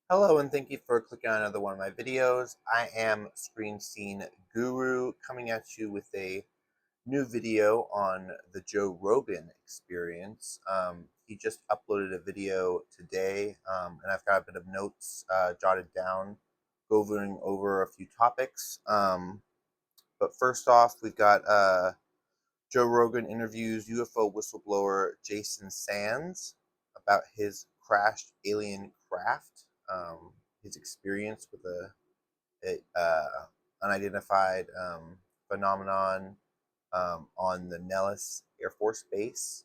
Hello and thank you for clicking on another one of my videos. I am Screen Scene Guru coming at you with a new video on the Joe Rogan experience. He just uploaded a video today, and I've got a bit of notes jotted down, going over a few topics. But first off, we've got Joe Rogan interviews UFO whistleblower Jason Sands about his crashed alien craft, his experience with a unidentified phenomenon on the Nellis Air Force Base.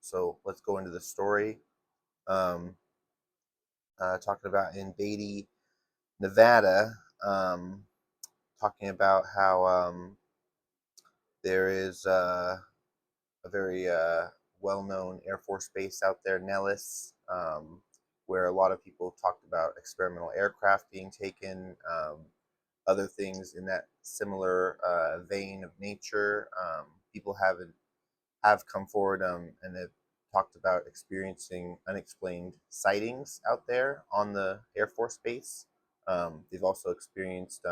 So let's go into the story. Um, Talking about in Beatty, Nevada, talking about how there is a very well-known Air Force base out there, Nellis, where a lot of people talked about experimental aircraft being taken, other things in that similar vein of nature. People have come forward and have talked about experiencing unexplained sightings out there on the Air Force base. They've also experienced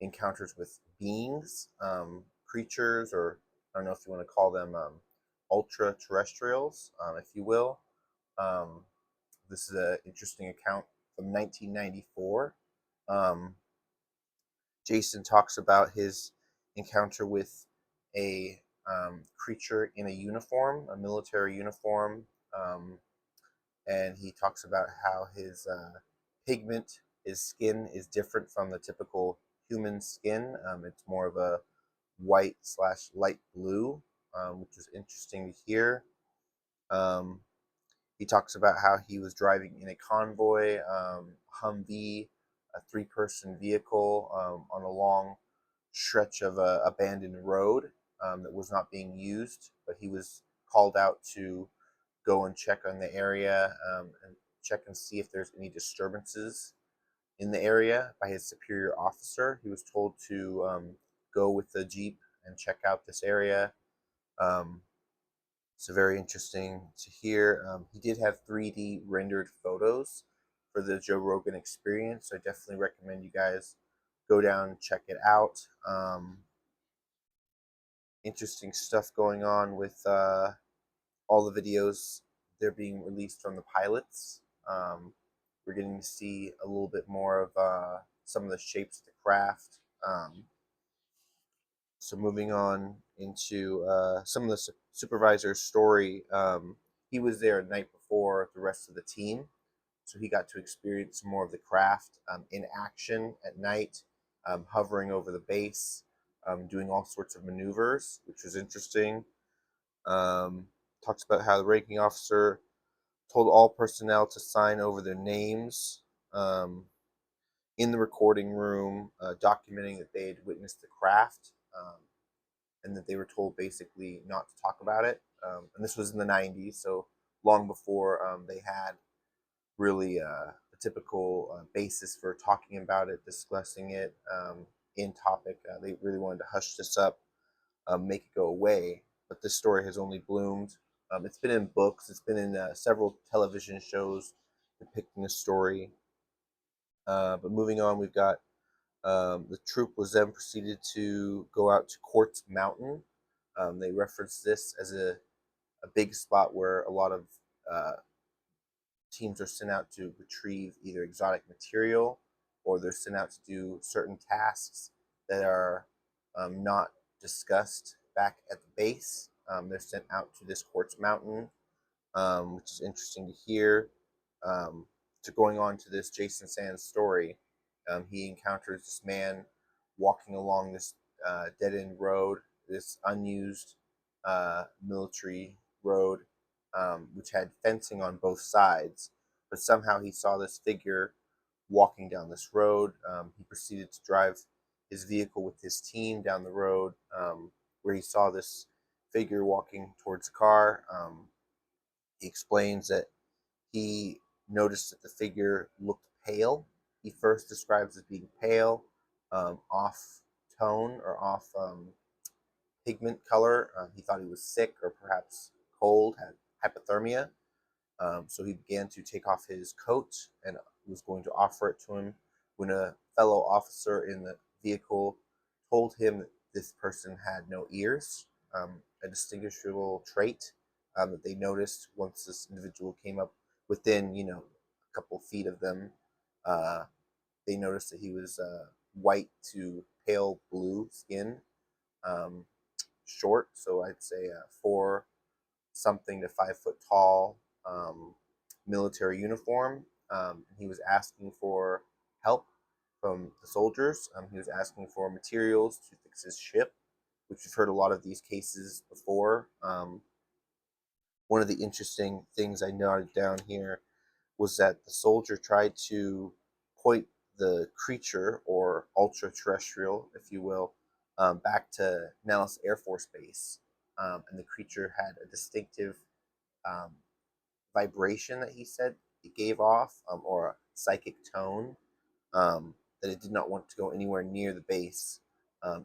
encounters with beings, creatures, or I don't know if you want to call them ultra terrestrials, if you will. Um, this is an interesting account from 1994. Um, Jason talks about his encounter with a creature in a uniform, a military uniform, um, and he talks about how his pigment, his skin, is different from the typical human skin. It's more of a white slash light blue, which is interesting to hear. Um, he talks about how he was driving in a convoy, Humvee, a three-person vehicle, on a long stretch of abandoned road that was not being used, but he was called out to go and check on the area, and check and see if there's any disturbances in the area by his superior officer. He was told to go with the Jeep and check out this area. Um, so very interesting to hear. He did have 3D rendered photos for the Joe Rogan experience, so I definitely recommend you guys go down and check it out. Interesting stuff going on with all the videos. They're being released from the pilots. We're getting to see a little bit more of some of the shapes of the craft. So moving on into some of the supervisor's story, he was there the night before the rest of the team, so he got to experience more of the craft in action at night, hovering over the base, doing all sorts of maneuvers, which was interesting. Um, Talks about how the ranking officer told all personnel to sign over their names um, in the recording room, documenting that they had witnessed the craft, and that they were told basically not to talk about it. And this was in the 90s, so long before they had really a typical basis for talking about it, discussing it in topic. They really wanted to hush this up, make it go away. But this story has only bloomed. It's been in books, it's been in several television shows depicting the story. But moving on, we've got the troop was then proceeded to go out to Quartz Mountain. They reference this as a big spot where a lot of uh, teams are sent out to retrieve either exotic material or they're sent out to do certain tasks that are not discussed back at the base. They're sent out to this Quartz Mountain, which is interesting to hear. So going on to this Jason Sands story, he encounters this man walking along this dead end road, this unused military road, which had fencing on both sides. But somehow he saw this figure walking down this road. He proceeded to drive his vehicle with his team down the road, where he saw this figure walking towards the car. He explains that he noticed that the figure looked pale. He first describes as being pale, off tone or off pigment color. He thought he was sick or perhaps cold, had hypothermia. So he began to take off his coat and was going to offer it to him when a fellow officer in the vehicle told him that this person had no ears, a distinguishable trait that they noticed once this individual came up within, a couple feet of them. Uh, they noticed that he was white to pale blue skin, um, short, so I'd say 4 something to 5 foot tall, military uniform. He was asking for help from the soldiers. He was asking for materials to fix his ship, which we've heard a lot of these cases before. One of the interesting things I noted down here was that the soldier tried to point the creature, or ultra terrestrial, if you will, back to Nellis Air Force Base. And the creature had a distinctive um, vibration that he said it gave off, or a psychic tone, that it did not want to go anywhere near the base.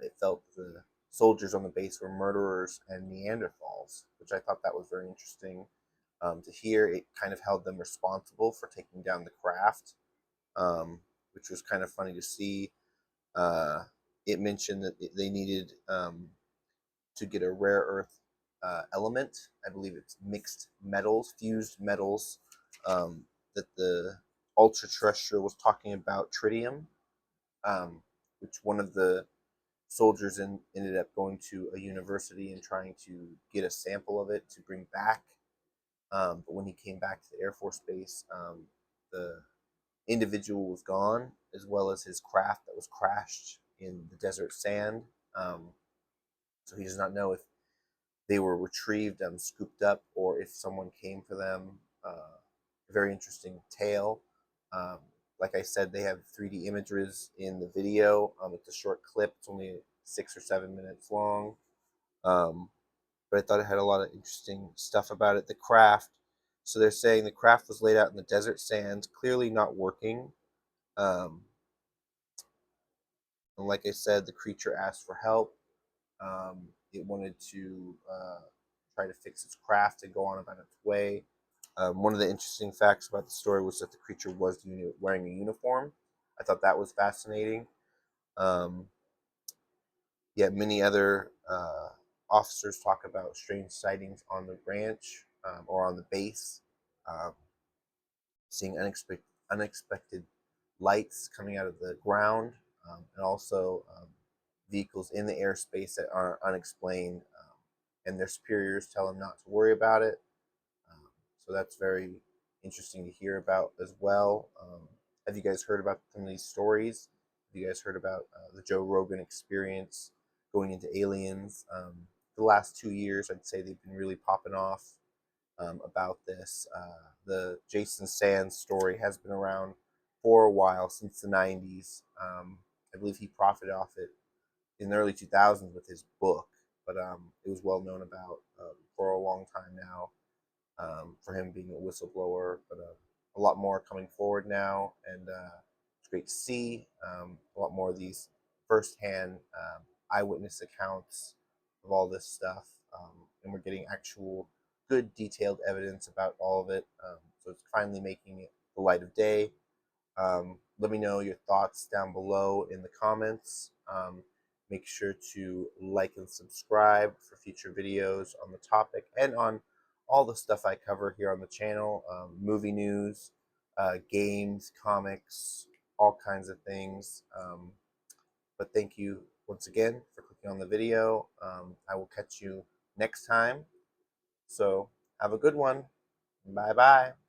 It felt the soldiers on the base were murderers and Neanderthals, which I thought that was very interesting to hear. It kind of held them responsible for taking down the craft, um, which was kind of funny to see. Uh, it mentioned that they needed to get a rare earth element. I believe it's mixed metals, fused metals, that the ultra terrestrial was talking about, tritium, which one of the soldiers ended up going to a university and trying to get a sample of it to bring back. But when he came back to the Air Force Base, the individual was gone, as well as his craft that was crashed in the desert sand. So he does not know if they were retrieved, scooped up, or if someone came for them. A very interesting tale. Um, like I said, they have 3D images in the video. It's a short clip. It's only 6 or 7 minutes long. But I thought it had a lot of interesting stuff about it. The craft. So they're saying the craft was laid out in the desert sands, clearly not working. Um, and like I said, the creature asked for help. It wanted to try to fix its craft and go on about its way. One of the interesting facts about the story was that the creature was wearing a uniform. I thought that was fascinating. Um, Yet many other officers talk about strange sightings on the ranch, or on the base, um, seeing unexpected lights coming out of the ground, and also vehicles in the airspace that are unexplained, and their superiors tell them not to worry about it. Um, so that's very interesting to hear about as well. Have you guys heard about some of these stories? Have you guys heard about the Joe Rogan experience going into aliens? The last 2 years, I'd say they've been really popping off about this. The Jason Sands story has been around for a while, since the 90s. I believe he profited off it in the early 2000s with his book, but it was well known about for a long time now, for him being a whistleblower. But a lot more coming forward now, and it's great to see a lot more of these firsthand eyewitness accounts of all this stuff, and we're getting actual good detailed evidence about all of it. So it's finally making it the light of day. Let me know your thoughts down below in the comments. Make sure to like and subscribe for future videos on the topic and on all the stuff I cover here on the channel. Movie news, games, comics, all kinds of things. But thank you once again for clicking on the video. I will catch you next time. So have a good one. Bye bye.